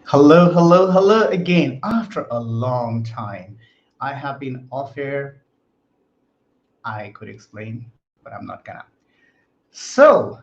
Hello, hello, hello again. After a long time, I have been off air. I could explain, but I'm not gonna. So,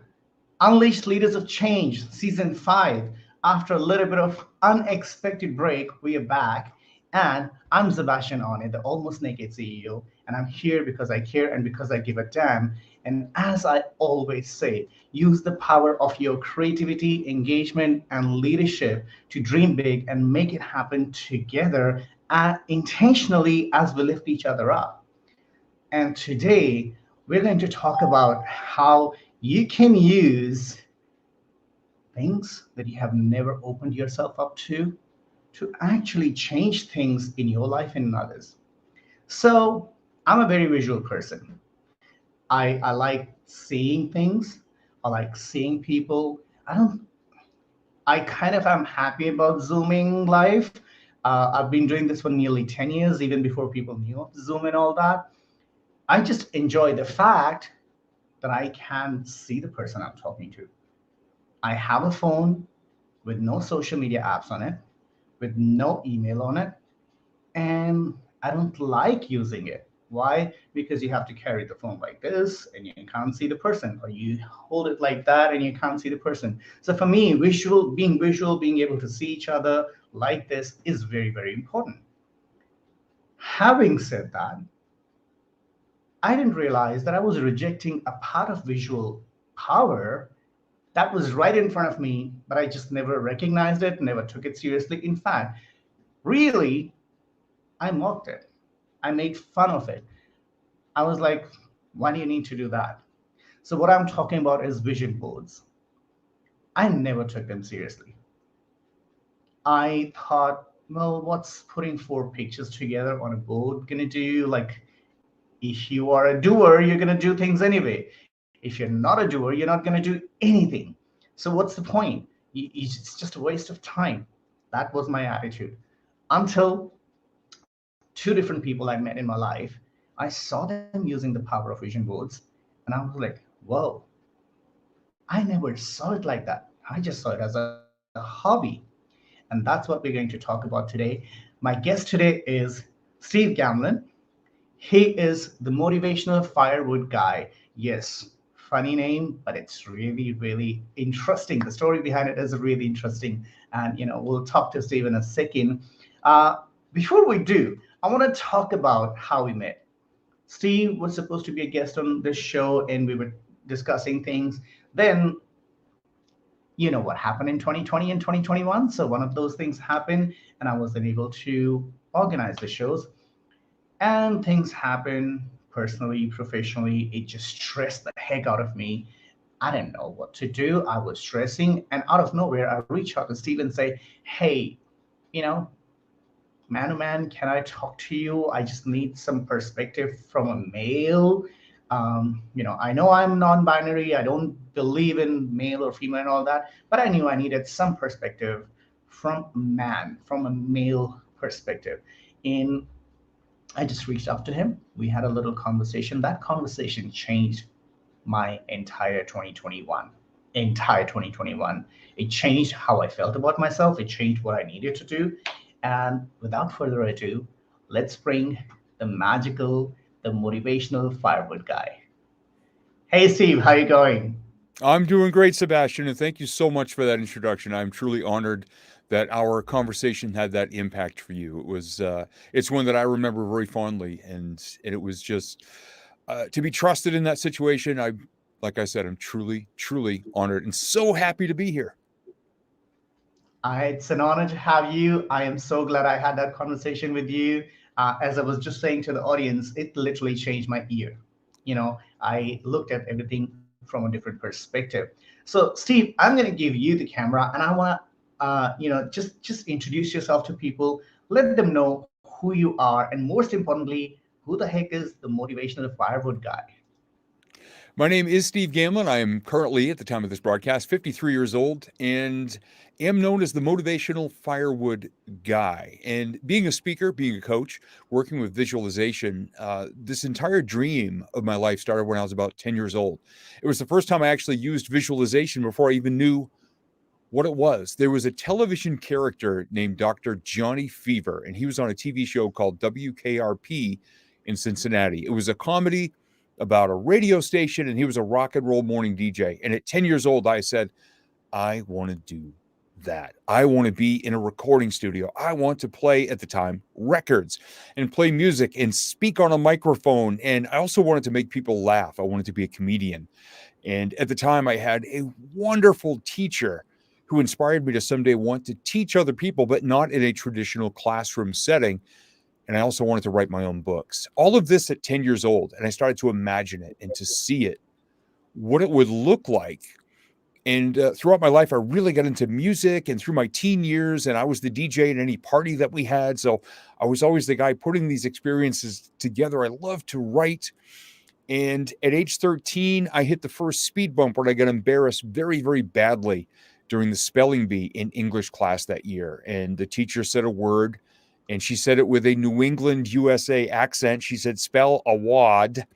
Unleashed Leaders of Change, Season 5. After a little bit of unexpected break, we are back. And I'm Sebastian on it, the almost naked CEO. And I'm here because I care and because I give a damn. And as I always say, use the power of your creativity, engagement, and leadership to dream big and make it happen together intentionally as we lift each other up. And today, we're going to talk about how you can use things that you have never opened yourself up to actually change things in your life and in others. So, I'm a very visual person. I like seeing things, I like seeing people. I kind of am happy about Zooming live. I've been doing this for nearly 10 years, even before people knew of Zoom and all that. I just enjoy the fact that I can see the person I'm talking to. I have a phone with no social media apps on it, with no email on it, and I don't like using it. Why? Because you have to carry the phone like this and you can't see the person, or you hold it like that and you can't see the person. So for me, visual, being able to see each other like this is very, very important. Having said that, I didn't realize that I was rejecting a part of visual power that was right in front of me, but I just never recognized it, never took it seriously. In fact, really, I mocked it. I made fun of it. I was like, why do you need to do that? So, what I'm talking about is vision boards. I never took them seriously. I thought, well, what's putting four pictures together on a board gonna do? Like, if you are a doer, you're gonna do things anyway. If you're not a doer, you're not gonna do anything. So, what's the point? It's just a waste of time. That was my attitude until two different people I met in my life. I saw them using the power of vision boards, and I was like, whoa, I never saw it like that. I just saw it as a hobby. And that's what we're going to talk about today. My guest today is Steve Gamlin. He is the motivational firewood guy. Yes, funny name, but it's really, really interesting. The story behind it is really interesting. And, we'll talk to Steve in a second. Uh, Before we do, I want to talk about how we met. Steve was supposed to be a guest on this show, and we were discussing things. Then, you know what happened in 2020 and 2021. So, one of those things happened, and I wasn't able to organize the shows. And things happen personally, professionally. It just stressed the heck out of me. I didn't know what to do. I was stressing, and out of nowhere, I reach out to Steve and say, "Hey, you know, man to man, can I talk to you? I just need some perspective from a male. I know I'm non-binary. I don't believe in male or female and all that, but I knew I needed some perspective from a man, from a male perspective." In I just reached out to him. We had a little conversation. That conversation changed my entire 2021. Entire 2021. It changed how I felt about myself. It changed what I needed to do. And without further ado, let's bring the magical, the motivational firewood guy. Hey, Steve, how you going? I'm doing great, Sebastian, and thank you so much for that introduction. I'm truly honored that our conversation had that impact for you. It's one that I remember very fondly, and it was just to be trusted in that situation. Like I said, I'm truly, truly honored and so happy to be here. It's an honor to have you. I am so glad I had that conversation with you. As I was just saying to the audience, it literally changed my year. I looked at everything from a different perspective. So, Steve, I'm going to give you the camera, and I want to, just introduce yourself to people. Let them know who you are, and most importantly, who the heck is the motivational firewood guy. My name is Steve Gamlin. I am currently, at the time of this broadcast, 53 years old and am known as the Motivational Firewood Guy. And being a speaker, being a coach, working with visualization, this entire dream of my life started when I was about 10 years old. It was the first time I actually used visualization before I even knew what it was. There was a television character named Dr. Johnny Fever, and he was on a TV show called WKRP in Cincinnati. It was a comedy about a radio station, and he was a rock and roll morning DJ. And at 10 years old, I said, I want to do that. I want to be in a recording studio. I want to play, at the time, records and play music and speak on a microphone. And I also wanted to make people laugh. I wanted to be a comedian. And at the time, I had a wonderful teacher who inspired me to someday want to teach other people, but not in a traditional classroom setting. And I also wanted to write my own books. All of this at 10 years old. And I started to imagine it and to see it, what it would look like. And throughout my life, I really got into music, and through my teen years, and I was the DJ at any party that we had. So I was always the guy putting these experiences together. I loved to write. And at age 13, I hit the first speed bump where I got embarrassed very, very badly during the spelling bee in English class that year. And the teacher said a word, and she said it with a New England, USA accent. She said, spell awad.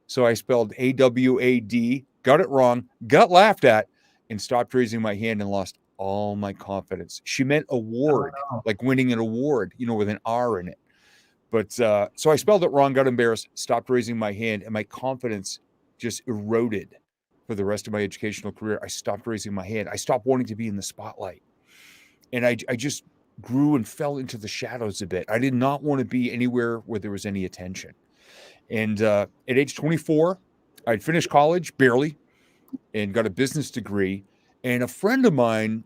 So I spelled AWAD, got it wrong, got laughed at, and stopped raising my hand and lost all my confidence. She meant Oh, award, no. like winning an award, with an R in it. But so I spelled it wrong, got embarrassed, stopped raising my hand, and my confidence just eroded for the rest of my educational career. I stopped raising my hand. I stopped wanting to be in the spotlight. And I just grew and fell into the shadows a bit. I did not want to be anywhere where there was any attention. And at age 24, I'd finished college, barely, and got a business degree. And a friend of mine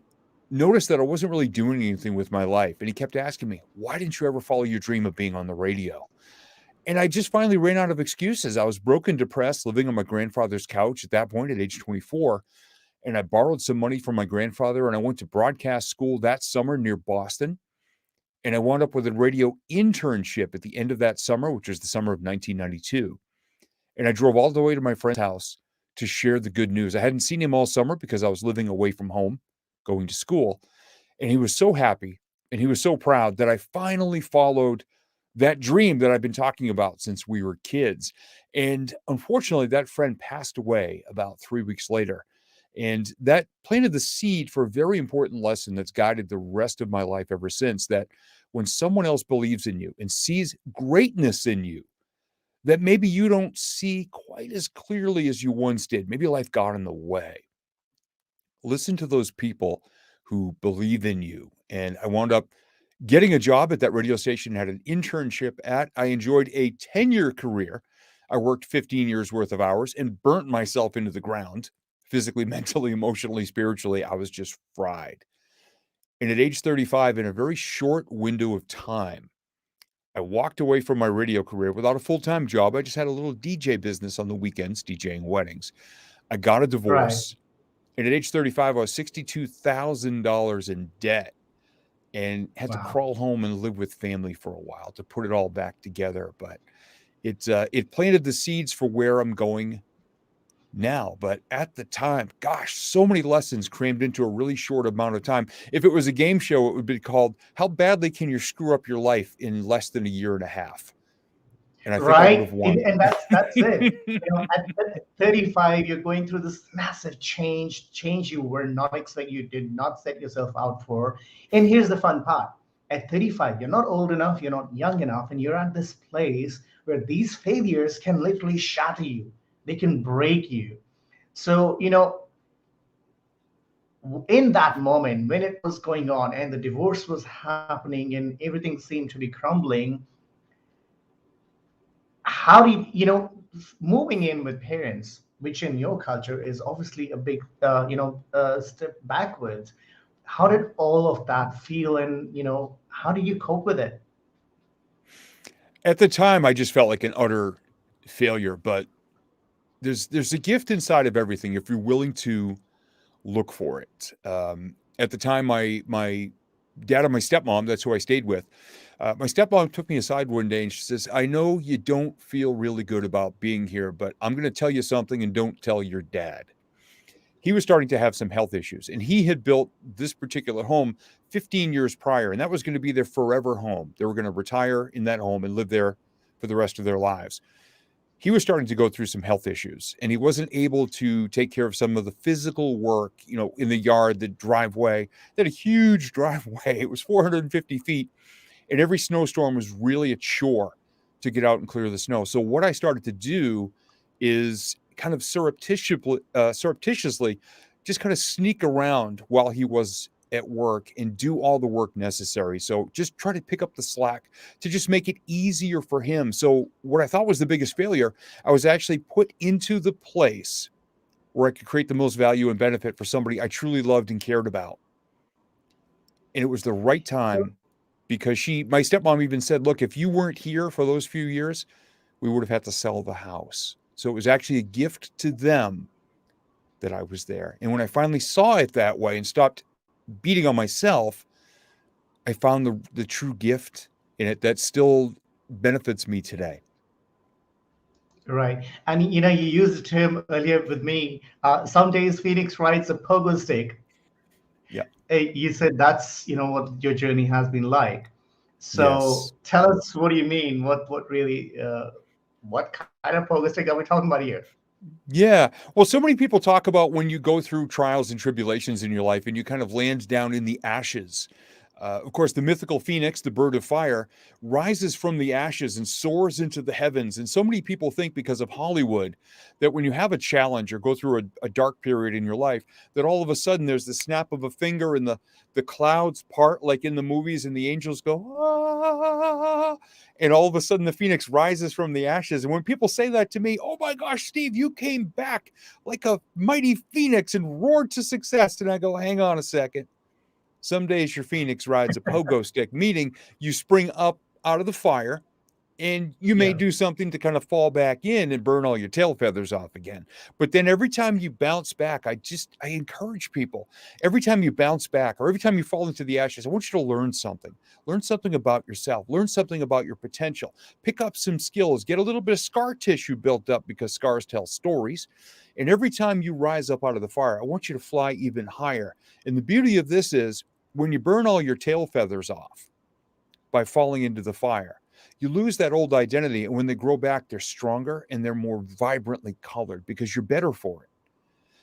noticed that I wasn't really doing anything with my life. And he kept asking me, why didn't you ever follow your dream of being on the radio? And I just finally ran out of excuses. I was broken, depressed, living on my grandfather's couch at that point at age 24. And I borrowed some money from my grandfather, and I went to broadcast school that summer near Boston. And I wound up with a radio internship at the end of that summer, which was the summer of 1992. And I drove all the way to my friend's house to share the good news. I hadn't seen him all summer because I was living away from home, going to school. And he was so happy and he was so proud that I finally followed that dream that I've been talking about since we were kids. And unfortunately, that friend passed away about 3 weeks later. And that planted the seed for a very important lesson that's guided the rest of my life ever since, that when someone else believes in you and sees greatness in you, that maybe you don't see quite as clearly as you once did. Maybe life got in the way. Listen to those people who believe in you. And I wound up getting a job at that radio station, had an internship at. I enjoyed a 10-year career. I worked 15 years worth of hours and burnt myself into the ground, physically, mentally, emotionally, spiritually. I was just fried. And at age 35, in a very short window of time, I walked away from my radio career without a full-time job. I just had a little DJ business on the weekends, DJing weddings. I got a Right. divorce. And at age 35, I was $62,000 in debt and had to Wow. crawl home and live with family for a while to put it all back together. But it planted the seeds for where I'm going now. But at the time, gosh, so many lessons crammed into a really short amount of time. If it was a game show, it would be called How Badly Can You Screw Up Your Life in Less Than a Year and a Half? And I think I would have Right. won. And that's it. At 35, you're going through this massive change you were not expect, you did not set yourself out for. And here's the fun part. At 35, you're not old enough, you're not young enough, and you're at this place where these failures can literally shatter you. They can break you. So, in that moment when it was going on and the divorce was happening and everything seemed to be crumbling, how do moving in with parents, which in your culture is obviously a big step backwards, how did all of that feel, and how do you cope with it? At the time, I just felt like an utter failure, but there's a gift inside of everything if you're willing to look for it. At the time, my dad and my stepmom, that's who I stayed with. My stepmom took me aside one day and she says, I know you don't feel really good about being here, but I'm going to tell you something, and don't tell your dad. He was starting to have some health issues, and he had built this particular home 15 years prior, and that was going to be their forever home. They were going to retire in that home and live there for the rest of their lives. he was starting to go through some health issues, and he wasn't able to take care of some of the physical work, in the yard, the driveway. They had a huge driveway. It was 450 feet, and every snowstorm was really a chore to get out and clear the snow. So what I started to do is kind of surreptitiously just kind of sneak around while he was at work and do all the work necessary. So just try to pick up the slack to just make it easier for him. So what I thought was the biggest failure, I was actually put into the place where I could create the most value and benefit for somebody I truly loved and cared about. And it was the right time, because my stepmom even said, look, if you weren't here for those few years, we would have had to sell the house. So it was actually a gift to them that I was there. And when I finally saw it that way and stopped beating on myself, I found the true gift in it that still benefits me today. Right. And you used the term earlier with me. Some days Phoenix rides a pogo stick. Yeah. You said that's what your journey has been like. So Yes. tell us, what do you mean? What really? What kind of pogo stick are we talking about here? Yeah. Well, so many people talk about when you go through trials and tribulations in your life and you kind of land down in the ashes. Of course, the mythical phoenix, the bird of fire, rises from the ashes and soars into the heavens. And so many people think, because of Hollywood, that when you have a challenge or go through a dark period in your life, that all of a sudden there's the snap of a finger and the clouds part like in the movies, and the angels go, ah, and all of a sudden the phoenix rises from the ashes. And when people say that to me, oh my gosh, Steve, you came back like a mighty phoenix and roared to success. And I go, hang on a second. Some days your phoenix rides a pogo stick, meaning you spring up out of the fire and you may Yeah. do something to kind of fall back in and burn all your tail feathers off again. But then every time you bounce back, I encourage people, every time you bounce back or every time you fall into the ashes, I want you to learn something. Learn something about yourself. Learn something about your potential. Pick up some skills. Get a little bit of scar tissue built up, because scars tell stories. And every time you rise up out of the fire, I want you to fly even higher. And the beauty of this is, when you burn all your tail feathers off by falling into the fire, you lose that old identity. And when they grow back, they're stronger and they're more vibrantly colored because you're better for it.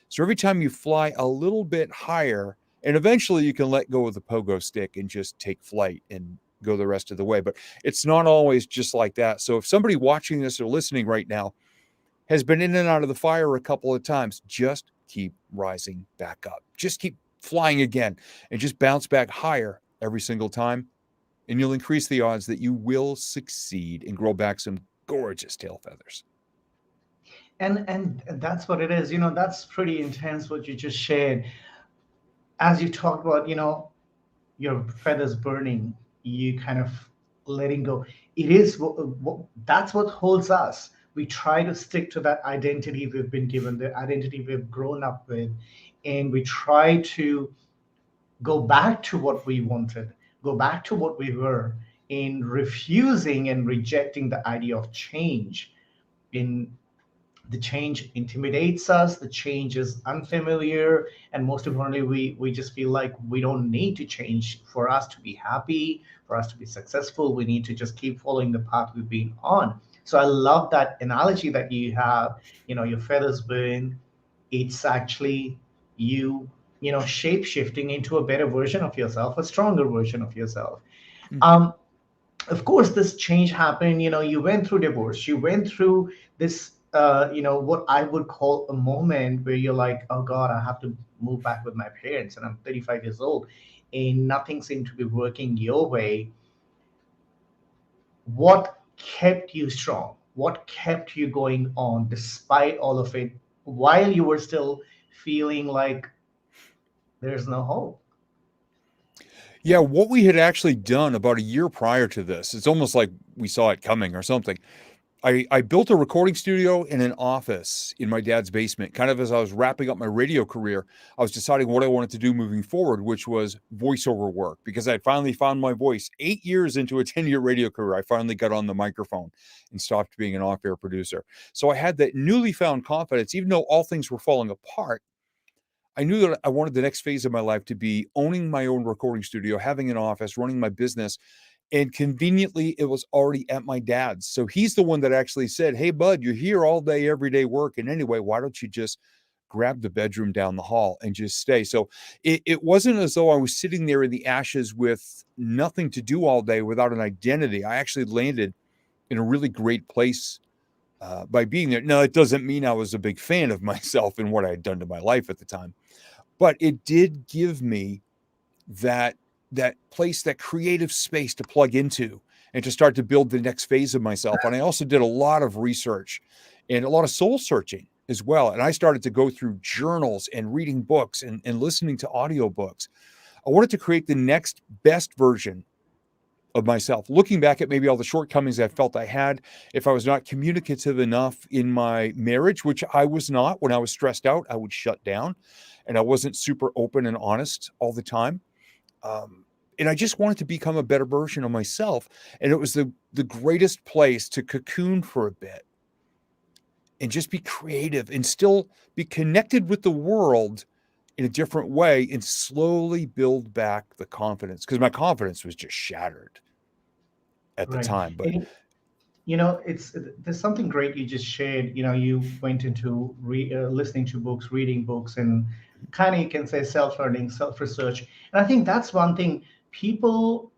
So every time you fly a little bit higher, and eventually you can let go of the pogo stick and just take flight and go the rest of the way. But it's not always just like that. So if somebody watching this or listening right now has been in and out of the fire a couple of times, just keep rising back up. Just keep flying again and just bounce back higher every single time. And you'll increase the odds that you will succeed and grow back some gorgeous tail feathers. And that's what it is. That's pretty intense what you just shared. As you talked about, your feathers burning, you kind of letting go. It is that's what holds us. We try to stick to that identity we've been given, the identity we've grown up with, and we try to go back to what we wanted, go back to what we were, in refusing and rejecting the idea of change. In the change intimidates us, the change is unfamiliar, and most importantly, we just feel like we don't need to change for us to be happy, for us to be successful. We need to just keep following the path we've been on. So I love that analogy that you have. Your feathers burn. It's actually you, shape shifting into a better version of yourself, a stronger version of yourself. Mm-hmm. um of course this change happened. You went through divorce, you went through this, what I would call a moment where you're like, oh god, I have to move back with my parents, and I'm 35 years old, and nothing seemed to be working your way. What kept you strong? What kept you going on despite all of it, while you were still feeling like there's no hope? Yeah, what we had actually done about a year prior to this, it's almost like we saw it coming or something. I built a recording studio in an office in my dad's basement, kind of as I was wrapping up my radio career. I was deciding what I wanted to do moving forward, which was voiceover work, because I had finally found my voice. 8 years into a 10-year radio career, I finally got on the microphone and stopped being an off-air producer. So I had that newly found confidence, even though all things were falling apart. I knew that I wanted the next phase of my life to be owning my own recording studio, having an office, running my business, And conveniently, it was already at my dad's. So he's the one that actually said, "Hey, bud, you're here all day, every day working anyway. Why don't you just grab the bedroom down the hall and just stay?" So it wasn't as though I was sitting there in the ashes with nothing to do all day without an identity. I actually landed in a really great place by being there. Now, it doesn't mean I was a big fan of myself and what I had done to my life at the time, but it did give me that place, that creative space to plug into and to start to build the next phase of myself. And I also did a lot of research and a lot of soul searching as well. And I started to go through journals and reading books and listening to audiobooks. I wanted to create the next best version of myself, looking back at maybe all the shortcomings I felt I had. If I was not communicative enough in my marriage, which I was not, when I was stressed out, I would shut down and I wasn't super open and honest all the time. And I just wanted to become a better version of myself. And it was the greatest place to cocoon for a bit and just be creative and still be connected with the world in a different way and slowly build back the confidence, because my confidence was just shattered at the Right. time. But And it's there's something great you just shared. You went into listening to books, reading books, and kind of, you can say, self-learning, self-research. And I think that's one thing people,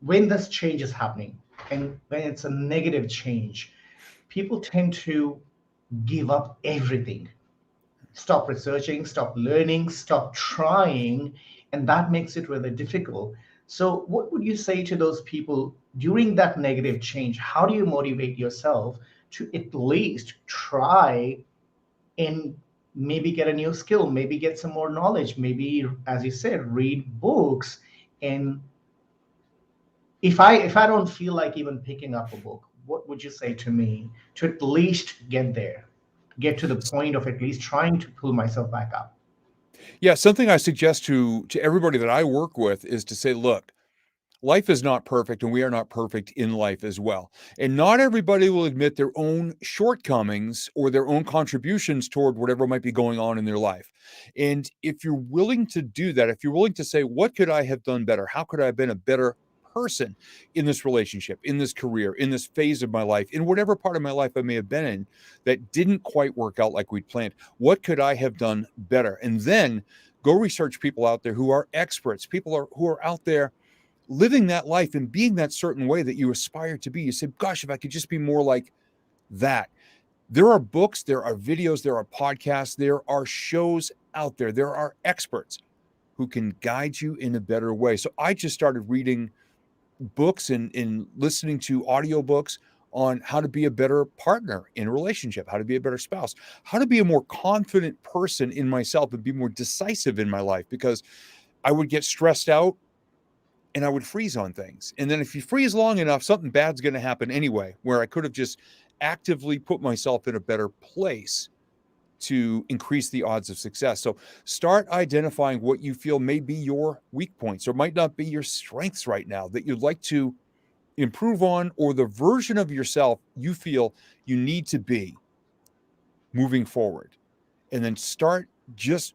when this change is happening, and when it's a negative change, people tend to give up everything, stop researching, stop learning, stop trying, and that makes it really difficult. So, what would you say to those people during that negative change? How do you motivate yourself to at least try and maybe get a new skill, maybe get some more knowledge, maybe, as you said, read books? And if I don't feel like even picking up a book, what would you say to me to at least get there, get to the point of at least trying to pull myself back up? yeah, something I suggest to everybody that I work with is to say, look, life is not perfect, and we are not perfect in life as well. And not everybody will admit their own shortcomings or their own contributions toward whatever might be going on in their life. And if you're willing to do that, if you're willing to say, what could I have done better? How could I have been a better person in this relationship, in this career, in this phase of my life, in whatever part of my life I may have been in that didn't quite work out like we'd planned? What could I have done better? And then go research people out there who are experts, who are out there living that life and being that certain way that you aspire to be. You say, gosh, if I could just be more like that. There are books, there are videos, there are podcasts, there are shows out there, there are experts who can guide you in a better way. So I just started reading books and listening to audiobooks on how to be a better partner in a relationship, how to be a better spouse, how to be a more confident person in myself and be more decisive in my life, because I would get stressed out and I would freeze on things. And then if you freeze long enough, something bad's going to happen anyway, where I could have just actively put myself in a better place to increase the odds of success. So start identifying what you feel may be your weak points or might not be your strengths right now that you'd like to improve on, or the version of yourself you feel you need to be moving forward. And then start just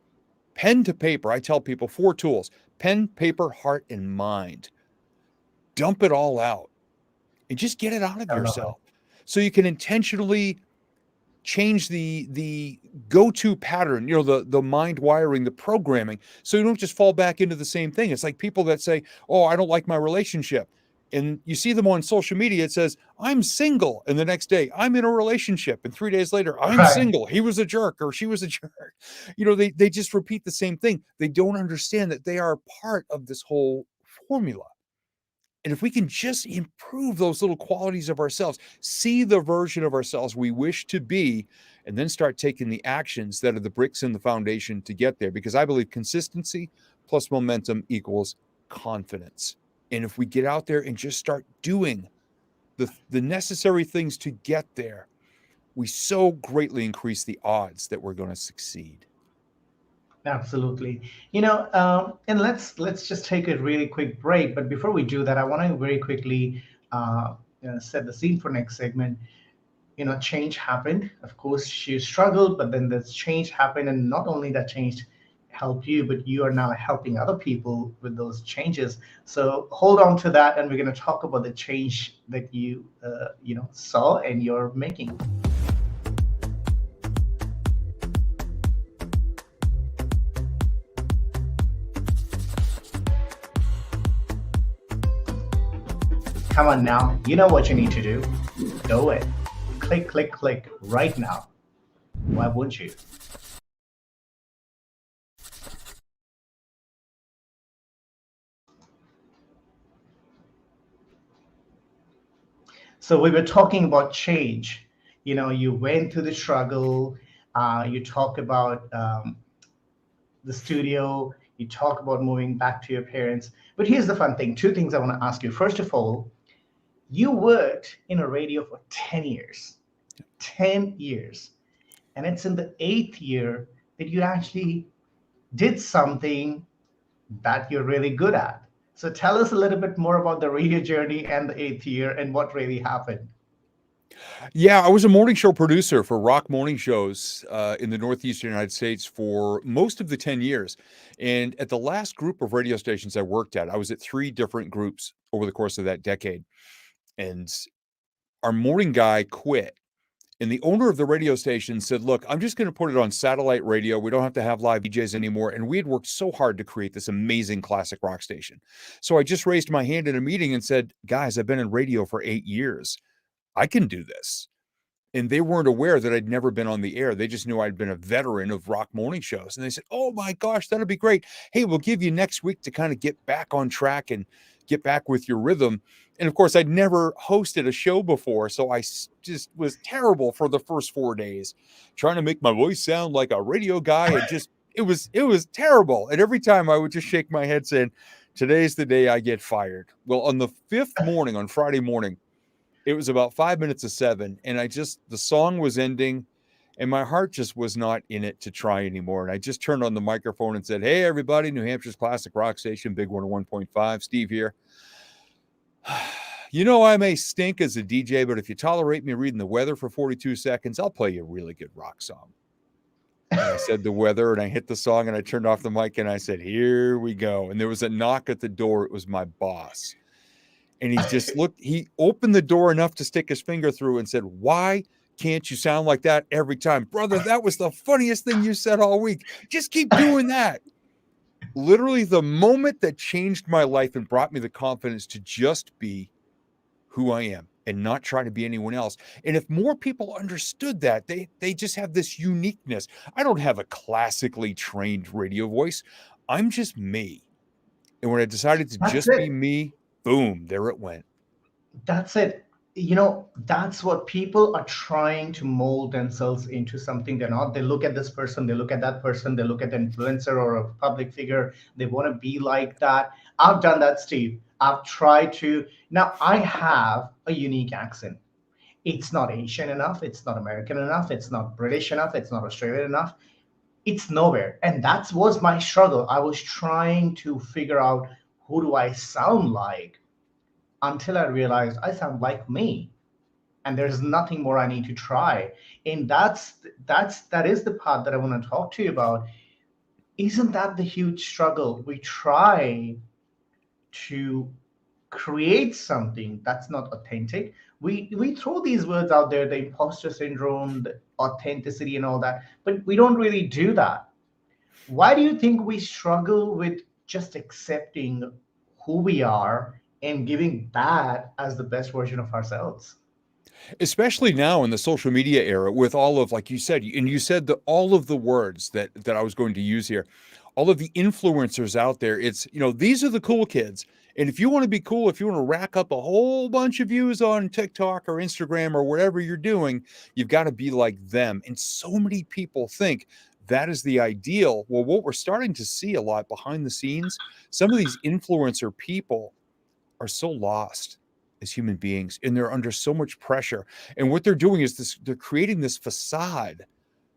pen to paper. I tell people 4 tools: pen, paper, heart, and mind. Dump it all out and just get it out of I love it. yourself so you can intentionally change the go-to pattern, the mind wiring, the programming, so you don't just fall back into the same thing. It's like people that say, oh, I don't like my relationship, and you see them on social media. It says, I'm single, and the next day, I'm in a relationship, and 3 days later, I'm Right. single, he was a jerk or she was a jerk. They just repeat the same thing. They don't understand that they are part of this whole formula. And if we can just improve those little qualities of ourselves, see the version of ourselves we wish to be, and then start taking the actions that are the bricks in the foundation to get there. Because I believe consistency plus momentum equals confidence. And if we get out there and just start doing the necessary things to get there, we so greatly increase the odds that we're going to succeed. Absolutely. And let's just take a really quick break. But before we do that, I want to very quickly set the scene for next segment. Change happened. Of course, she struggled, but then this change happened, and not only that change help you, but you are now helping other people with those changes. So hold on to that, and we're going to talk about the change that you saw and you're making. Come on now, you know what you need to do. Do it. Click, click, click right now. Why wouldn't you? So we were talking about change. You went through the struggle. You talk about the studio. You talk about moving back to your parents. But here's the fun thing. Two things I want to ask you. First of all, you worked in a radio for 10 years. 10 years. And it's in the eighth year that you actually did something that you're really good at. So tell us a little bit more about the radio journey and the eighth year and what really happened. Yeah, I was a morning show producer for rock morning shows in the Northeastern United States for most of the 10 years. And at the last group of radio stations I worked at, I was at 3 different groups over the course of that decade. And our morning guy quit. And the owner of the radio station said, look, I'm just going to put it on satellite radio. We don't have to have live DJs anymore. And we had worked so hard to create this amazing classic rock station. So I just raised my hand in a meeting and said, guys, I've been in radio for 8 years. I can do this. And they weren't aware that I'd never been on the air. They just knew I'd been a veteran of rock morning shows. And they said, oh my gosh, that'll be great. Hey, we'll give you next week to kind of get back on track and get back with your rhythm. And of course, I'd never hosted a show before. So I just was terrible for the first 4 days, trying to make my voice sound like a radio guy. It was terrible. And every time I would just shake my head saying, today's the day I get fired. Well, on the 5th morning, on Friday morning, it was about 5 minutes of 7, and the song was ending, and my heart just was not in it to try anymore. And I just turned on the microphone and said, hey, everybody, New Hampshire's classic rock station, Big 101.5, Steve here. You know, I may stink as a DJ, but if you tolerate me reading the weather for 42 seconds, I'll play you a really good rock song. And I said the weather, and I hit the song, and I turned off the mic, and I said, here we go. And there was a knock at the door. It was my boss. And he opened the door enough to stick his finger through and said, why can't you sound like that every time? Brother, that was the funniest thing you said all week. Just keep doing that. Literally the moment that changed my life and brought me the confidence to just be who I am and not try to be anyone else. And if more people understood that, they just have this uniqueness. I don't have a classically trained radio voice. I'm just me. And when I decided to just be me, boom, there it went. That's it. That's what people are trying to mold themselves into something they're not. They look at this person, they look at that person, they look at the influencer or a public figure. They want to be like that. I've done that, Steve. I've tried to. Now, I have a unique accent. It's not Asian enough. It's not American enough. It's not British enough. It's not Australian enough. It's nowhere. And that was my struggle. I was trying to figure out, who do I sound like, until I realized I sound like me, and there's nothing more I need to try. And that is the part that I want to talk to you about. Isn't that the huge struggle? We try to create something that's not authentic. We throw these words out there, the imposter syndrome, the authenticity, and all that, but we don't really do that. Why do you think we struggle with just accepting who we are and giving that as the best version of ourselves? Especially now in the social media era, with all of, like you said, and you said all of the words that I was going to use here, all of the influencers out there, it's, these are the cool kids. And if you want to be cool, if you want to rack up a whole bunch of views on TikTok or Instagram or whatever you're doing, you've got to be like them. And so many people think that is the ideal. Well, what we're starting to see a lot behind the scenes, some of these influencer people are so lost as human beings, and they're under so much pressure. And what they're doing is they're creating this facade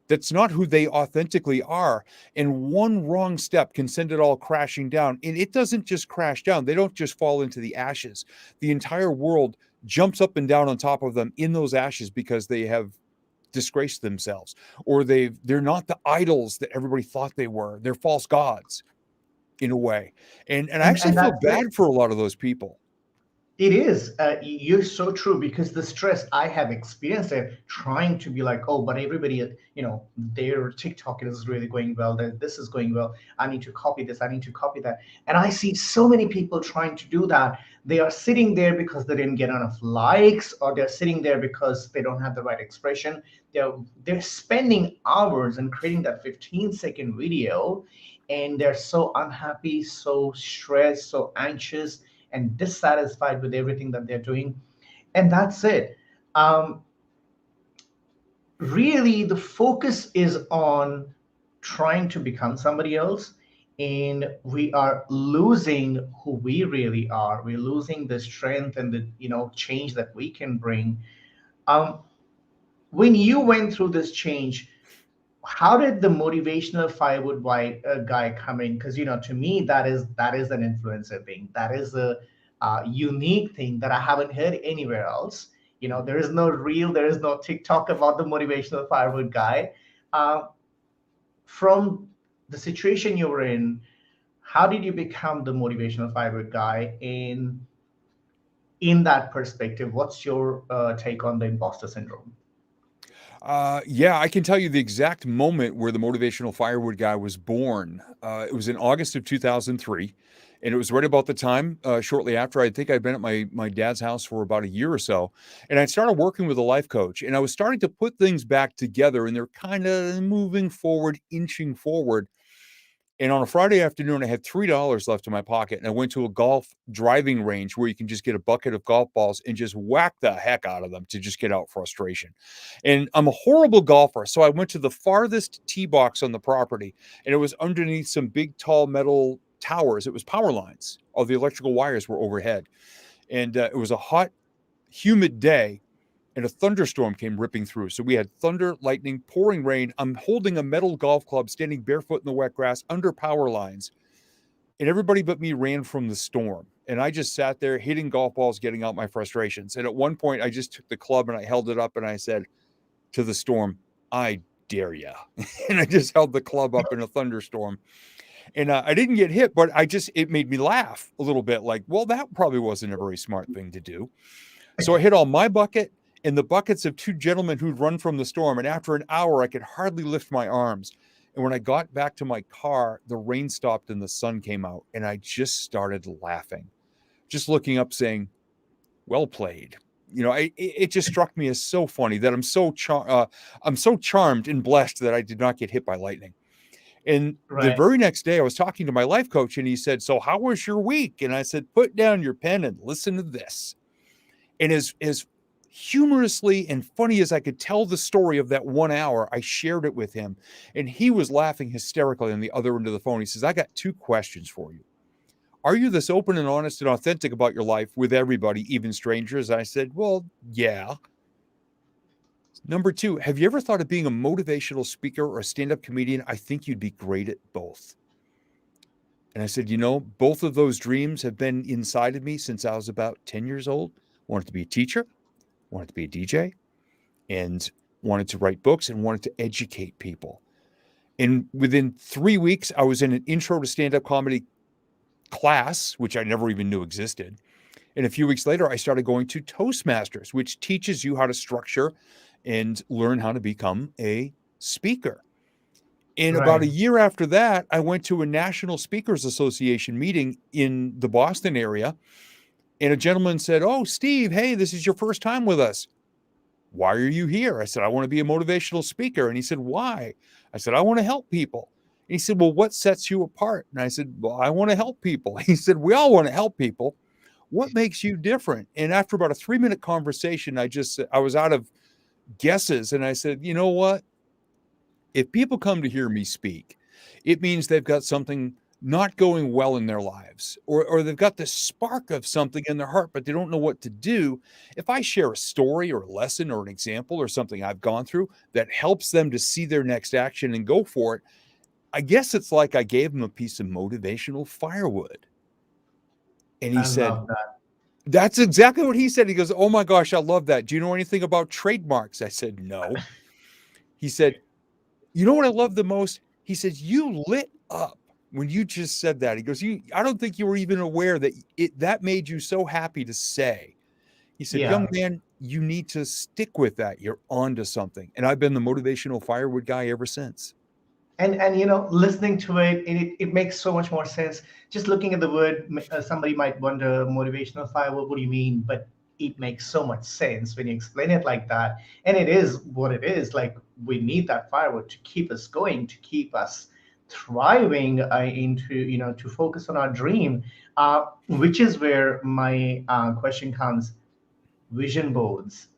that's not who they authentically are. And one wrong step can send it all crashing down. And it doesn't just crash down. They don't just fall into the ashes. The entire world jumps up and down on top of them in those ashes because they have disgraced themselves, or they're not the idols that everybody thought they were. They're false gods in a way. And I actually And feel that's it. bad for a lot of those people. It is. You're so true because the stress I have experienced it trying to be like, oh, but everybody, their TikTok is really going well. This is going well. I need to copy this. I need to copy that. And I see so many people trying to do that. They are sitting there because they didn't get enough likes, or they're sitting there because they don't have the right expression. They're spending hours and creating that 15-second video, and they're so unhappy, so stressed, so anxious and dissatisfied with everything that they're doing. And that's it. Um, Really, the focus is on trying to become somebody else. And we are losing who we really are. We're losing the strength and the change that we can bring. Um, when you went through this change, how did the motivational firewood guy come in? Because to me that is an influencer thing. That is a unique thing that I haven't heard anywhere else. There is no reel, there is no TikTok about the motivational firewood guy. Uh, from the situation you were in, how did you become the motivational firewood guy? In that perspective, what's your take on the imposter syndrome? Yeah, I can tell you the exact moment where the Motivational Firewood Guy was born. It was in August of 2003, and it was right about the time, shortly after. I think I'd been at my dad's house for about a year or so, and I started working with a life coach, and I was starting to put things back together, and they're kind of moving forward, inching forward. And on a Friday afternoon, I had $3 left in my pocket, and I went to a golf driving range where you can just get a bucket of golf balls and just whack the heck out of them to just get out frustration. And I'm a horrible golfer, so I went to the farthest tee box on the property, and it was underneath some big, tall metal towers. It was power lines. All the electrical wires were overhead, and it was a hot, humid day, and a thunderstorm came ripping through. So we had thunder, lightning, pouring rain. I'm holding a metal golf club, standing barefoot in the wet grass under power lines. And everybody but me ran from the storm. And I just sat there hitting golf balls, getting out my frustrations. And at one point, I just took the club and I held it up and I said to the storm, I dare ya. And I just held the club up in a thunderstorm. And I didn't get hit, but it made me laugh a little bit like, well, that probably wasn't a very smart thing to do. So I hit on my bucket and the buckets of two gentlemen who'd run from the storm. And after an hour, I could hardly lift my arms. And when I got back to my car, the rain stopped and the sun came out. And I just started laughing, just looking up saying, well played. It just struck me as so funny that I'm so charmed and blessed that I did not get hit by lightning. And the Right. very next day, I was talking to my life coach and he said, so how was your week? And I said, put down your pen and listen to this. And as humorously and funny as I could tell the story of that 1 hour, I shared it with him. And he was laughing hysterically on the other end of the phone. He says, I got two questions for you. Are you this open and honest and authentic about your life with everybody, even strangers? I said, well, yeah. Number two, have you ever thought of being a motivational speaker or a stand-up comedian? I think you'd be great at both. And I said, both of those dreams have been inside of me since I was about 10 years old. Wanted to be a teacher, wanted to be a DJ, and wanted to write books and wanted to educate people. And within 3 weeks, I was in an intro to stand-up comedy class, which I never even knew existed. And a few weeks later, I started going to Toastmasters, which teaches you how to structure and learn how to become a speaker. And about a Right. year after that, I went to a National Speakers Association meeting in the Boston area. And a gentleman said, oh, Steve, hey, this is your first time with us. Why are you here? I said, I want to be a motivational speaker. And he said, why? I said, I want to help people. And he said, well, what sets you apart? And I said, well, I want to help people. He said, we all want to help people. What makes you different? And after about a 3-minute conversation, I was out of guesses. And I said, you know what? If people come to hear me speak, it means they've got something not going well in their lives, or they've got this spark of something in their heart, but they don't know what to do. If I share a story or a lesson or an example or something I've gone through that helps them to see their next action and go for it, I guess it's like I gave them a piece of motivational firewood. And he I said, love that. that's exactly what he said. He goes, oh my gosh, I love that. Do you know anything about trademarks? I said, no. He said, "You know what I love the most?" He said, "You lit up when you just said that." He goes, I don't think you were even aware that that made you so happy to say." He said, "Young Yeah. man, you need to stick with that. You're onto something." And I've been the motivational firewood guy ever since. And listening to it makes so much more sense. Just looking at the word, somebody might wonder, motivational fire, what do you mean? But it makes so much sense when you explain it like that. And it is what it is. Like, we need that firewood to keep us going, to keep us thriving, into, to focus on our dream, which is where my question comes. Vision boards.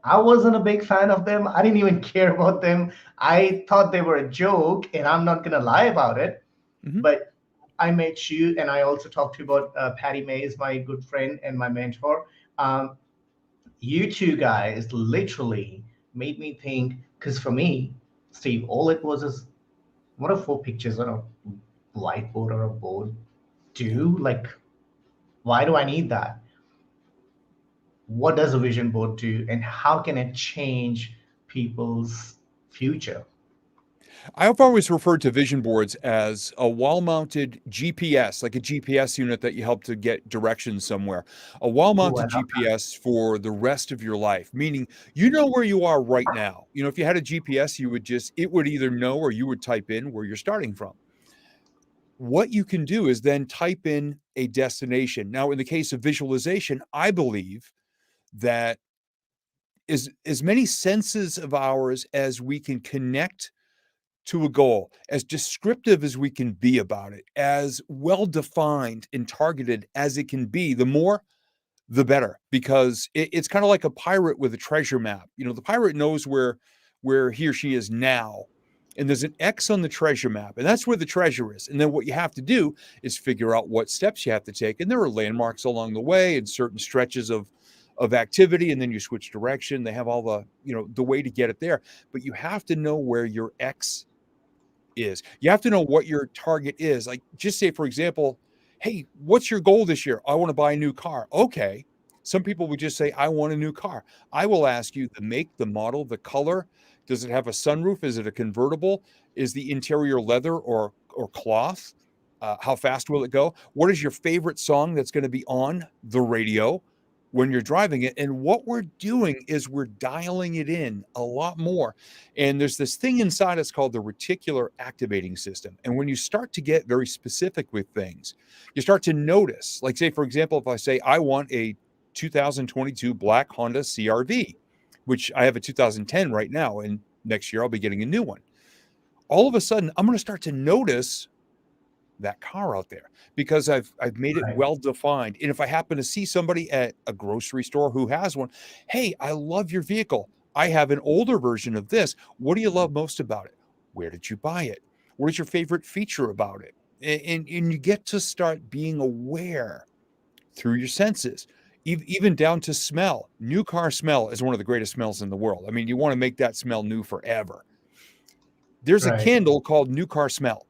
I wasn't a big fan of them. I didn't even care about them. I thought they were a joke, and I'm not going to lie about it. Mhm. But I met you, and I also talked to you about Patty Mays, my good friend and my mentor. Um, you two guys literally made me think, because for me, Steve, all it was is, what are four pictures on a whiteboard or a board Yeah. do? Like, why do I need that? What does a vision board do, and how can it change people's future? I've always referred to vision boards as a wall mounted GPS, like a GPS unit that you help to get directions somewhere. A wall Oh, I mounted love GPS for the rest of your life, meaning you know where you are right now. If you had a GPS, it would either know or you would type in where you're starting from. What you can do is then type in a destination. Now, in the case of visualization, I believe that is as many senses of ours as we can connect to a goal, as descriptive as we can be about it, as well defined and targeted as it can be, the more, the better, because it's kind of like a pirate with a treasure map. The pirate knows where he or she is now, and there's an X on the treasure map, and that's where the treasure is. And then what you have to do is figure out what steps you have to take, and there are landmarks along the way and certain stretches of activity, and then you switch direction. They have all the way to get it there, but you have to know where your X is. You have to know what your target is. Like, just say, for example, hey, what's your goal this year? I want to buy a new car. Okay. Some people would just say, I want a new car. I will ask you the make, the model, the color. Does it have a sunroof? Is it a convertible? Is the interior leather or cloth? How fast will it go? What is your favorite song that's going to be on the radio when you're driving it? And what we're doing is we're dialing it in a lot more. And there's this thing inside us called the reticular activating system. And when you start to get very specific with things, you start to notice, like, say, for example, if I say, I want a 2022 black Honda CRV, which I have a 2010 right now, and next year I'll be getting a new one. All of a sudden, I'm going to start to notice that car out there because I've made it Right. well defined. And if I happen to see somebody at a grocery store who has one, hey, I love your vehicle. I have an older version of this. What do you love most about it? Where did you buy it? What is your favorite feature about it? And you get to start being aware through your senses, even down to smell. New car smell is one of the greatest smells in the world. I mean, you want to make that smell new forever. There's a Right. candle called New Car Smell.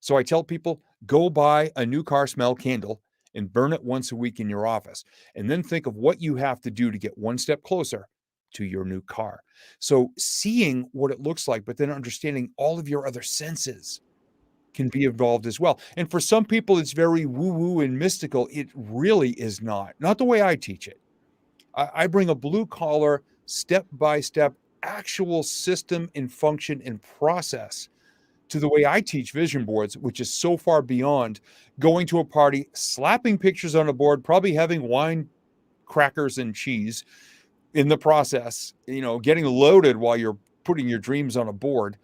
So I tell people, go buy a new car smell candle and burn it once a week in your office. And then think of what you have to do to get one step closer to your new car. So seeing what it looks like, but then understanding all of your other senses can be involved as well. And for some people, it's very woo woo and mystical. It really is not the way I teach it. I bring a blue collar, step by step, actual system and function and process to the way I teach vision boards, which is so far beyond going to a party, slapping pictures on a board, probably having wine, crackers, and cheese in the process, getting loaded while you're putting your dreams on a board,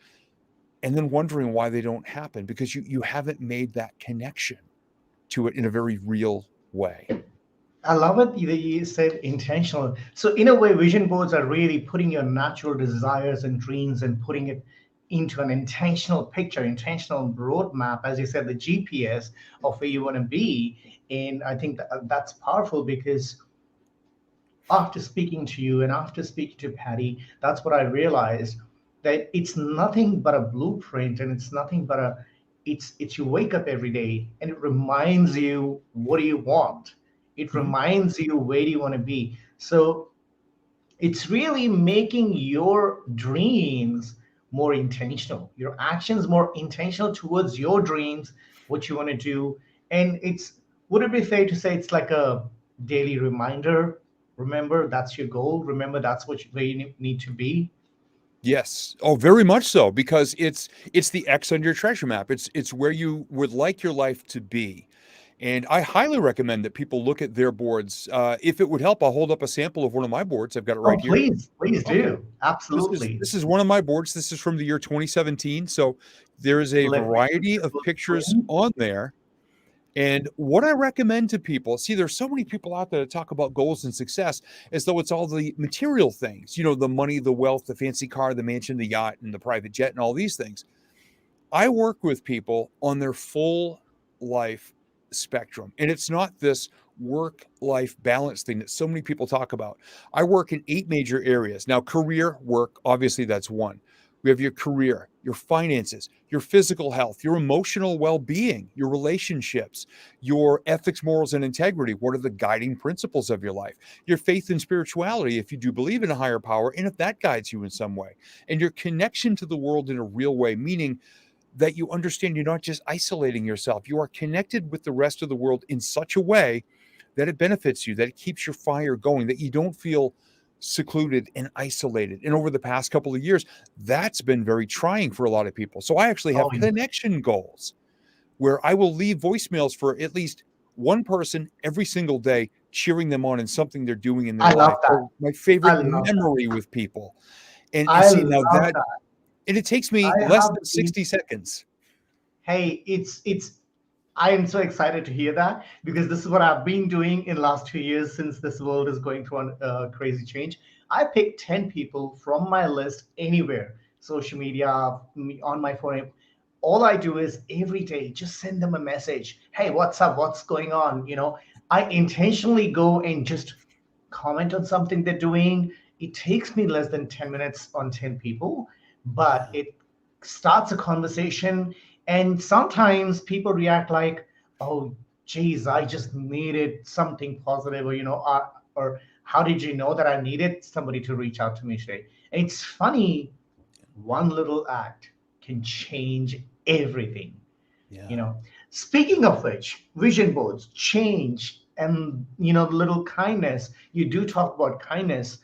and then wondering why they don't happen because you haven't made that connection to it in a very real way. I love it that you said intentional. So, in a way, vision boards are really putting your natural desires and dreams and putting it into an intentional picture, intentional roadmap, as you said, the GPS of where you want to be. And I think that's powerful, because after speaking to you and after speaking to Patty, that's what I realized, that it's nothing but a blueprint, and it's nothing but it's you wake up every day and it reminds you, what do you want? It Mhm. reminds you, where do you want to be? So It's really making your dreams more intentional, your actions more intentional towards your dreams, what you want to do. And it's, would it be fair to say it's like a daily reminder? Remember, that's your goal. Remember, that's where you need to be. Yes. Oh, very much so, because it's the X on your treasure map. It's where you would like your life to be. And I highly recommend that people look at their boards. If it would help, I'll hold up a sample of one of my boards. I've got it Oh, right here. please Okay. do. This is Absolutely. this is one of my boards. This is from the year 2017. So there is a Let me put variety this of full pictures screen. on there. And what I recommend to people, see, there's so many people out there that talk about goals and success as though it's all the material things, the money, the wealth, the fancy car, the mansion, the yacht, and the private jet, and all these things. I work with people on their full life spectrum. And it's not this work life balance thing that so many people talk about. I work in 8 major areas. Now, career, work, obviously that's one. We have your career, your finances, your physical health, your emotional well being, your relationships, your ethics, morals, and integrity. What are the guiding principles of your life? Your faith and spirituality, if you do believe in a higher power, and if that guides you in some way, and your connection to the world in a real way, meaning that you understand you're not just isolating yourself. You are connected with the rest of the world in such a way that it benefits you, that it keeps your fire going, that you don't feel secluded and isolated. And over the past couple of years, that's been very trying for a lot of people. So I actually Oh, have connection goals where I will leave voicemails for at least one person every single day, cheering them on in something they're doing in their I love life, that. or my I favorite love that. memory with people. And I see, now love that, that. and it takes I me less have than been, 60 seconds. hey, it's I am so excited to hear that because this is what I've been doing in the last 2 years since this world is going through a crazy change. I pick 10 people from my list anywhere, social media, on my phone. All I do is every day just send them a message. Hey, what's up? What's going on? I intentionally go and just comment on something they're doing. It takes me less than 10 minutes on 10 people, but Yeah. it starts a conversation. And sometimes people react like, oh, geez, I just needed something positive, or how did you know that I needed somebody to reach out to me today? And it's funny, one little act can change everything. you Yeah. know Speaking of which, vision boards change, and little kindness, you do talk about kindness.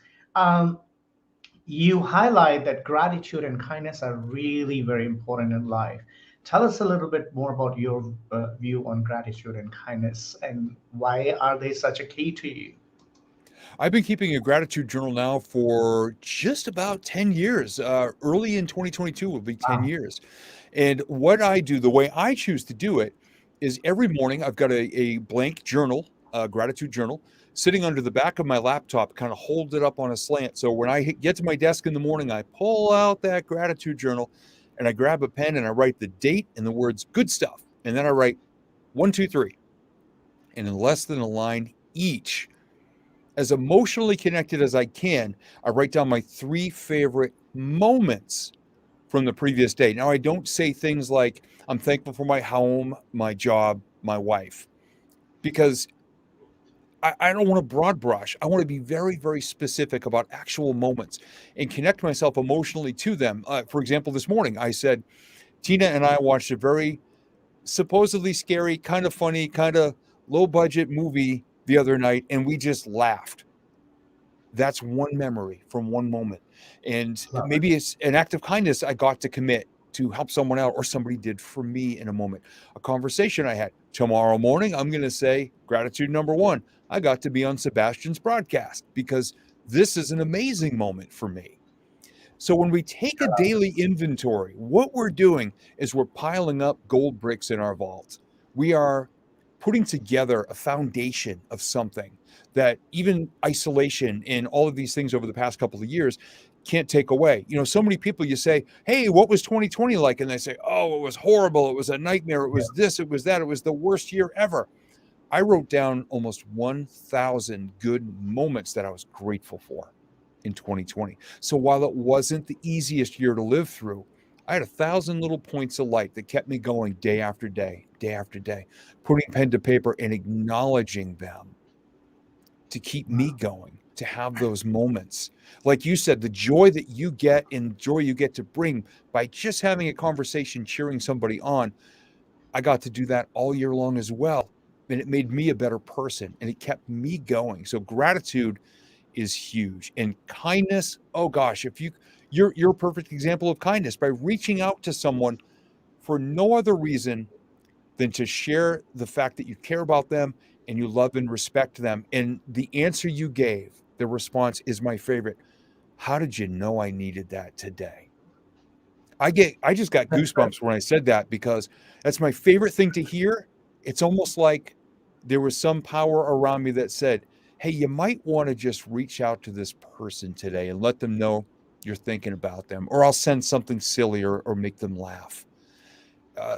You highlight that gratitude and kindness are really very important in life. Tell us a little bit more about your view on gratitude and kindness, and why are they such a key to you? I've been keeping a gratitude journal now for just about 10 years. Early in 2022 will be 10 Wow. years. And what I do, the way I choose to do it, is every morning I've got a blank journal, a gratitude journal, sitting under the back of my laptop, kind of hold it up on a slant. So when I get to my desk in the morning, I pull out that gratitude journal and I grab a pen and I write the date and the words good stuff. And then I write 1, 2, 3. And in less than a line each, as emotionally connected as I can, I write down my 3 favorite moments from the previous day. Now, I don't say things like, I'm thankful for my home, my job, my wife, because I don't want to broad brush. I want to be very, very specific about actual moments and connect myself emotionally to them. For example, this morning, I said, Tina and I watched a very supposedly scary, kind of funny, kind of low budget movie the other night, and we just laughed. That's one memory from one moment. And Love it. maybe it's an act of kindness I got to commit to help someone out, or somebody did for me in a moment. A conversation I had. Tomorrow morning, I'm going to say gratitude number one. I got to be on Sebastian's broadcast because this is an amazing moment for me. So when we take a daily inventory, what we're doing is we're piling up gold bricks in our vault. We are putting together a foundation of something that even isolation and all of these things over the past couple of years can't take away. So many people, you say, hey, what was 2020 like? And they say, oh, it was horrible. It was a nightmare. It was this, it was that. It was the worst year ever. I wrote down almost 1,000 good moments that I was grateful for in 2020. So while it wasn't the easiest year to live through, I had 1,000 little points of light that kept me going day after day, day after day, putting pen to paper and acknowledging them to keep me Wow. going. to have those moments. Like you said, the joy that you get and joy you get to bring by just having a conversation, cheering somebody on. I got to do that all year long as well. And it made me a better person and it kept me going. So gratitude is huge. And kindness, oh gosh, if you're a perfect example of kindness by reaching out to someone for no other reason than to share the fact that you care about them and you love and respect them. And the answer you gave, the response is my favorite. How did you know I needed that today? I just got That's right. goosebumps when I said that because that's my favorite thing to hear. It's almost like there was some power around me that said, "Hey, you might want to just reach out to this person today and let them know you're thinking about them, or I'll send something silly or make them laugh."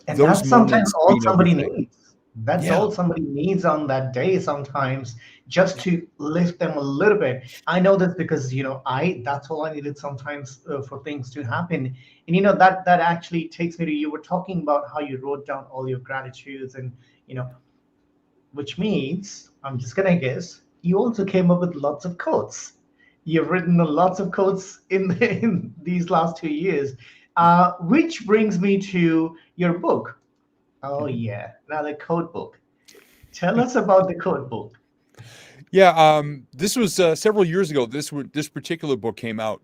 And Those that's sometimes moments all mean somebody everything. needs. That's Yeah. all somebody needs on that day sometimes, just to lift them a little bit. I know this because, I that's all I needed sometimes, for things to happen. And that actually takes me to, you were talking about how you wrote down all your gratitudes, and you know which means, I'm just gonna guess, you also came up with lots of quotes. You've written lots of quotes in these last 2 years, which brings me to your book. Oh Mhm. yeah, another code book. Tell us about the code book. Yeah, this was several years ago. This particular book came out,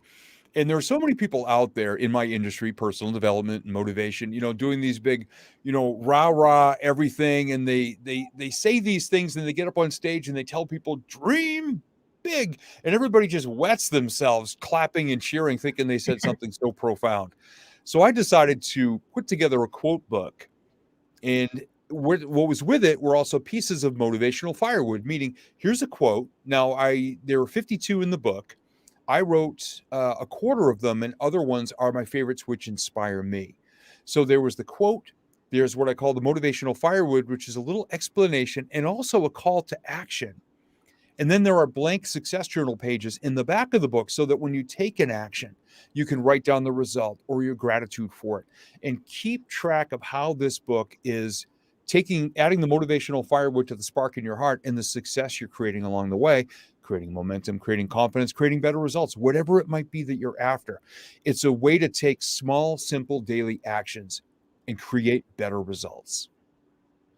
and there are so many people out there in my industry, personal development and motivation, doing these big, rah rah everything, and they say these things, and they get up on stage and they tell people dream big, and everybody just wets themselves, clapping and cheering, thinking they said something so profound. So I decided to put together a quote book, and what was with it were also pieces of motivational firewood, meaning here's a quote. Now, there were 52 in the book. I wrote a quarter of them, and other ones are my favorites, which inspire me. So there was the quote. There's what I call the motivational firewood, which is a little explanation and also a call to action. And then there are blank success journal pages in the back of the book so that when you take an action, you can write down the result or your gratitude for it and keep track of how this book is adding the motivational firewood to the spark in your heart and the success you're creating along the way, creating momentum, creating confidence, creating better results, whatever it might be that you're after. It's a way to take small, simple daily actions and create better results.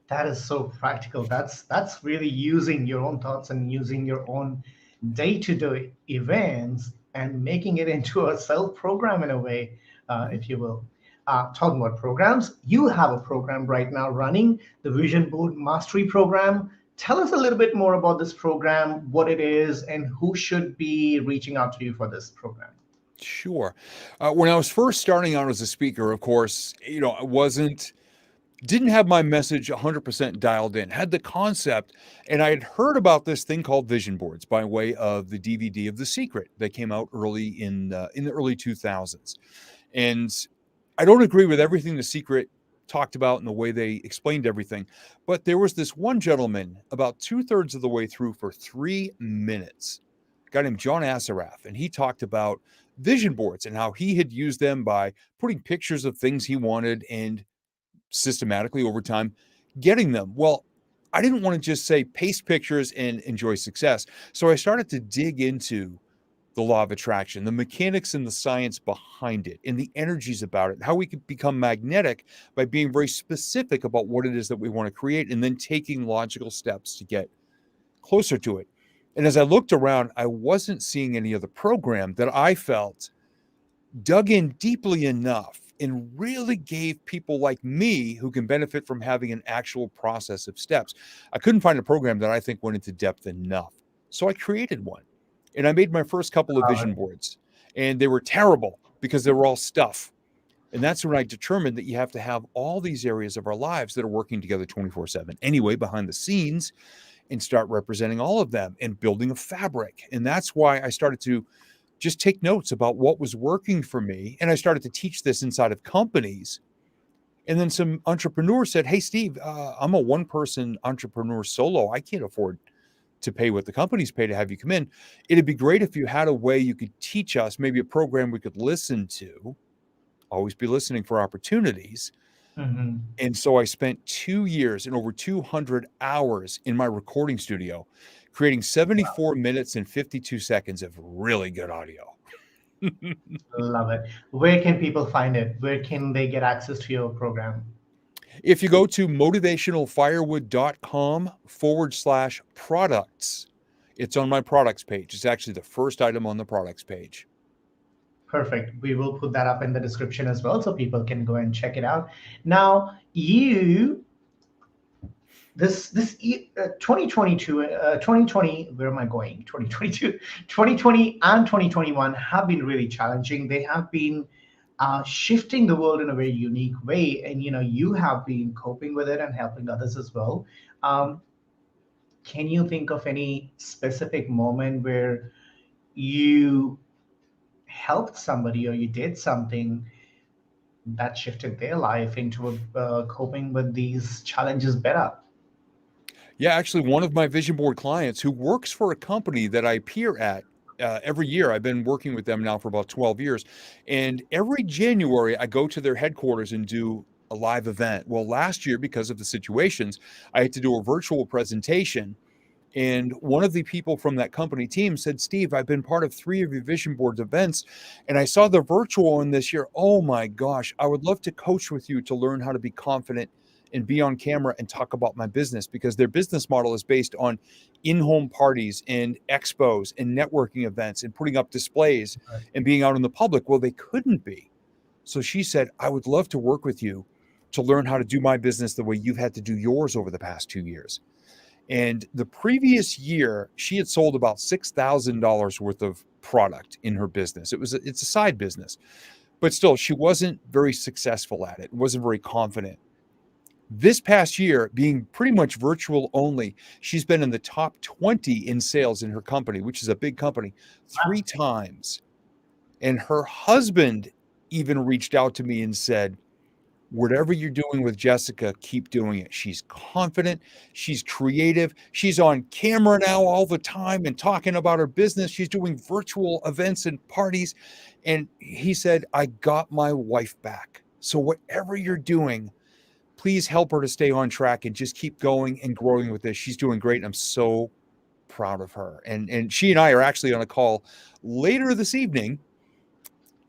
That is so practical. That's really using your own thoughts and using your own day-to-day events and making it into a self-program in a way, if you will. Talking about programs, you have a program right now running, the Vision Board Mastery Program. Tell us a little bit more about this program, what it is, and who should be reaching out to you for this program. Sure. When I was first starting out as a speaker, of course, I didn't have my message 100% dialed in, had the concept, and I had heard about this thing called vision boards by way of the DVD of The Secret that came out early in the early 2000s. And I don't agree with everything The Secret talked about and the way they explained everything, but there was this one gentleman about two-thirds of the way through for 3 minutes, a guy named John Assaraf, and he talked about vision boards and how he had used them by putting pictures of things he wanted and systematically over time getting them. Well, I didn't want to just say paste pictures and enjoy success. So I started to dig into the law of attraction, the mechanics and the science behind it, and the energies about it, how we could become magnetic by being very specific about what it is that we want to create and then taking logical steps to get closer to it. And as I looked around, I wasn't seeing any other program that I felt dug in deeply enough and really gave people like me who can benefit from having an actual process of steps. I couldn't find a program that I think went into depth enough. So I created one and I made my first couple of vision boards, and they were terrible because they were all stuff. And that's when I determined that you have to have all these areas of our lives that are working together 24/7 anyway, behind the scenes, and start representing all of them and building a fabric. And that's why I started to just take notes about what was working for me. And I started to teach this inside of companies. And then some entrepreneurs said, "Hey, Steve, I'm a one person entrepreneur solo. I can't afford to pay what the companies pay to have you come in. It'd be great if you had a way you could teach us, maybe a program we could listen to, always be listening for opportunities." Mhm. And so I spent 2 years and over 200 hours in my recording studio creating 74 minutes and 52 seconds of really good audio. Love it. Where can people find it? Where can they get access to your program? If you go to motivationalfirewood.com/products, it's on my products page. It's actually the first item on the products page. Perfect. We will put that up in the description as well so people can go and check it out. Now, you this 2022 2020, where am I going? 2022, 2020 and 2021 have been really challenging. They have been shifting the world in a very unique way, and you have been coping with it and helping others as well. Can you think of any specific moment where you helped somebody or you did something that shifted their life into coping with these challenges better? Yeah, actually, one of my vision board clients who works for a company that I peer at every year. I've been working with them now for about 12 years. And every January, I go to their headquarters and do a live event. Well, last year, because of the situations, I had to do a virtual presentation. And one of the people from that company team said, Steve, I've been part of 3 of your vision boards events, and I saw the virtual one this year. Oh my gosh, I would love to coach with you to learn how to be confident and be on camera and talk about my business, because their business model is based on in-home parties and expos and networking events and putting up displays Right. and being out in the public. Well, they couldn't be. So she said, I would love to work with you to learn how to do my business the way you've had to do yours over the past 2 years. And the previous year, she had sold about $6,000 worth of product in her business. It's a side business, but still, she wasn't very successful at it. Wasn't very confident. This past year, being pretty much virtual only, she's been in the top 20 in sales in her company, which is a big company, 3 times. And her husband even reached out to me and said, whatever you're doing with Jessica, keep doing it. She's confident. She's creative. She's on camera now all the time and talking about her business. She's doing virtual events and parties. And he said, I got my wife back. So whatever you're doing, please help her to stay on track and just keep going and growing with this. She's doing great. And I'm so proud of her. And she and I are actually on a call later this evening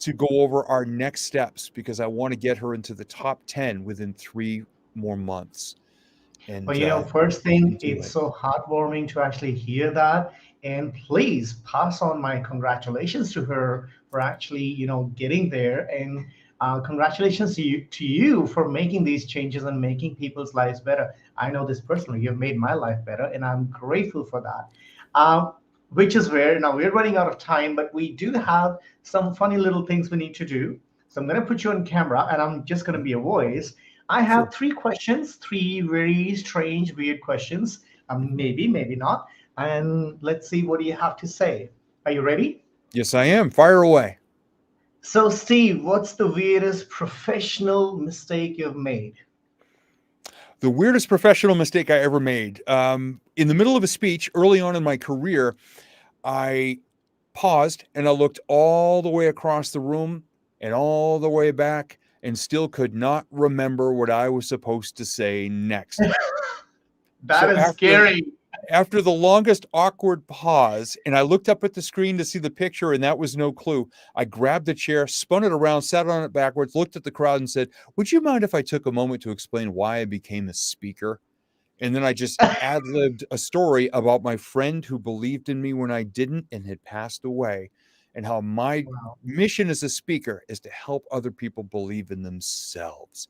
to go over our next steps, because I want to get her into the top 10 within 3 more months. And Well, first thing, do it's it. so heartwarming to actually hear that. And please pass on my congratulations to her for actually, getting there. And congratulations to you for making these changes and making people's lives better. I know this personally. You've made my life better, and I'm grateful for that. Um, which is where now we're running out of time, but we do have some funny little things we need to do. So I'm going to put you on camera, and I'm just going to be a voice. I Sure. have 3 questions, 3 very strange, weird questions. Maybe, maybe not. And let's see what you have to say. Are you ready? Yes, I am. Fire away. So, Steve, what's the weirdest professional mistake you've made? The weirdest professional mistake I ever made. In the middle of a speech early on in my career, I paused and I looked all the way across the room and all the way back and still could not remember what I was supposed to say next. That So is scary. after the longest awkward pause, and I looked up at the screen to see the picture, and that was no clue, I grabbed the chair, spun it around, sat on it backwards, looked at the crowd and said, would you mind if I took a moment to explain why I became a speaker? And then I just ad-libbed a story about my friend who believed in me when I didn't and had passed away, and how my Wow. mission as a speaker is to help other people believe in themselves.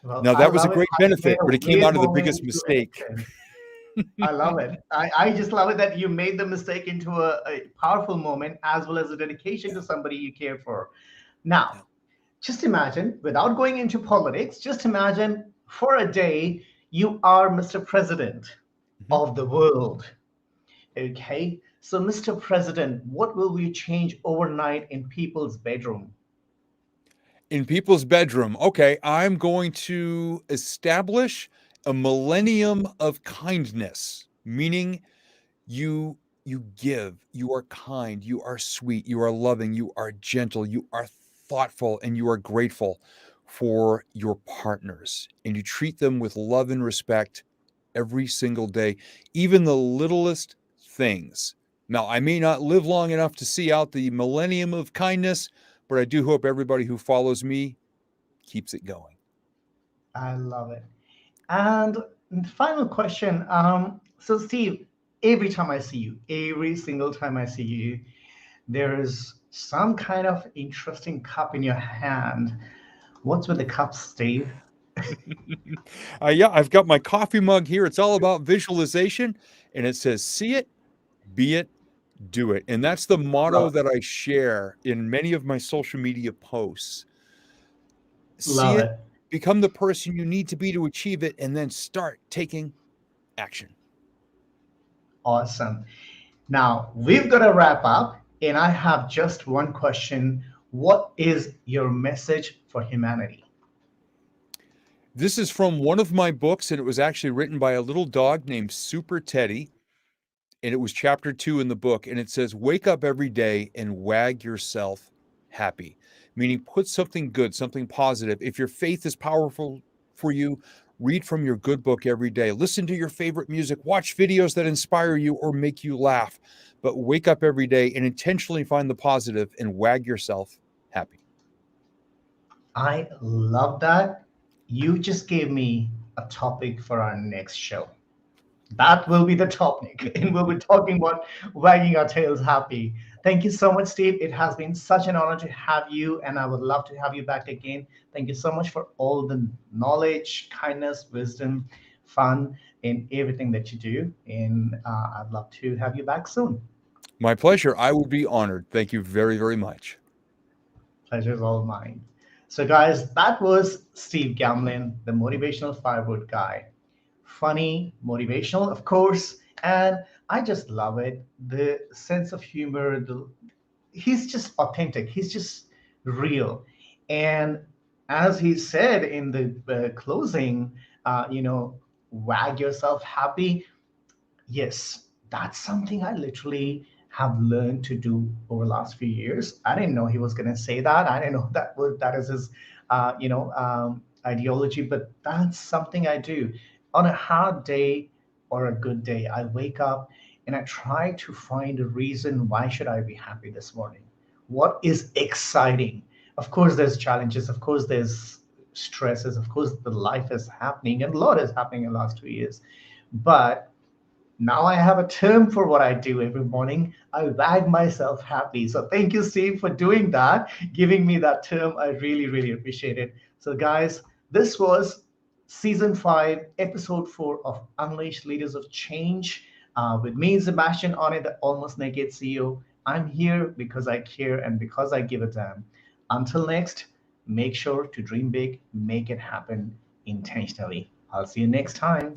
Well, Now, I that was a love it great how you made benefit, a but it came weird out of the moment biggest into mistake. action. I love it. I just love it that you made the mistake into a powerful moment as well as a dedication to somebody you care for. Now, just imagine, without going into politics, just imagine for a day you are Mr. President Mhm. of the world. Okay. So, Mr. President, what will you change overnight in people's bedroom? In people's bedroom. Okay, I'm going to establish a millennium of kindness, meaning you give, you are kind, you are sweet, you are loving, you are gentle, you are thoughtful, and you are grateful for your partners, and you treat them with love and respect every single day. Even the littlest things. Now, I may not live long enough to see out the millennium of kindness, but I do hope everybody who follows me keeps it going. I love it. And the final question. So, Steve, every time I see you, every single time I see you, there is some kind of interesting cup in your hand. What's with the cup, Steve? Yeah, I've got my coffee mug here. It's all about visualization, and it says, see it, be it, do it. And that's the motto Love that I share in many of my social media posts. it. See Love it, it. become the person you need to be to achieve it, and then start taking action. Awesome. Now, we've got to wrap up, and I have just one question. What is your message for humanity? This is from one of my books, and it was actually written by a little dog named Super Teddy. And it was chapter 2 in the book. And it says, wake up every day and wag yourself happy, meaning put something good, something positive. If your faith is powerful for you, read from your good book every day. Listen to your favorite music, watch videos that inspire you or make you laugh. But wake up every day and intentionally find the positive and wag yourself happy. I love that. You just gave me a topic for our next show. That will be the topic, and we'll be talking about wagging our tails happy. Thank you so much, Steve. It has been such an honor to have you, and I would love to have you back again. Thank you so much for all the knowledge, kindness, wisdom, fun, and everything that you do. And I'd love to have you back soon. My pleasure. I would be honored. Thank you very, very much. Pleasure is all mine. So, guys, that was Steve Gamlin, the Motivational Firewood Guy. Funny, motivational, of course, and I just love it. The sense of humor, he's just authentic, he's just real. And as he said in the closing, wag yourself happy. Yes, that's something I literally have learned to do over the last few years. I didn't know he was going to say that. I didn't know that is his, ideology. But that's something I do on a hard day or a good day. I wake up and I try to find a reason why should I be happy this morning. What is exciting? Of course, there's challenges. Of course, there's stresses. Of course, the life is happening, and a lot is happening in the last 2 years. But now I have a term for what I do every morning. I wag myself happy. So thank you, Steve, for doing that, giving me that term. I really, really appreciate it. So, guys, this was season 5, episode 4 of Unleash Leaders of Change, with me, Sebastian, on it, the Almost Naked CEO. I'm here because I care and because I give a damn. Until next, make sure to dream big, make it happen intentionally. I'll see you next time.